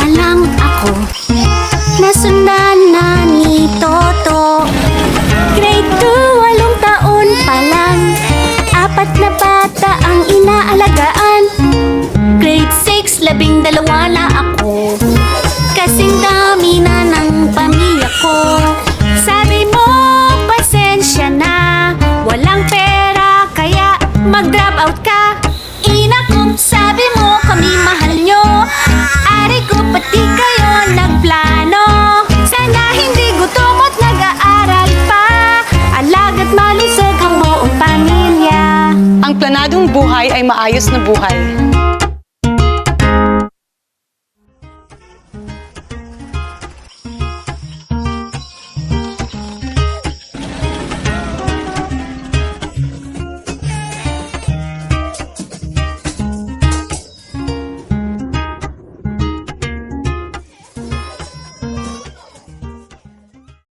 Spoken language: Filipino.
pa lang ako, nasundan na ni Toto. Grade 2, 8 taon pa lang, 4 na bata ang inaalagaan. Grade 6, 12 na ako, kasing dami na ng pamilya ko. Sabi mo, pasensya na, walang pera kaya mag-drop out ka. Ina ko, sabi mo kami mahal nyo, ari ko pati kayo nagplano. Sana hindi gutom at nag-aaral pa, alaga't malusog ang buong pamilya. Ang planadong buhay ay maayos na buhay.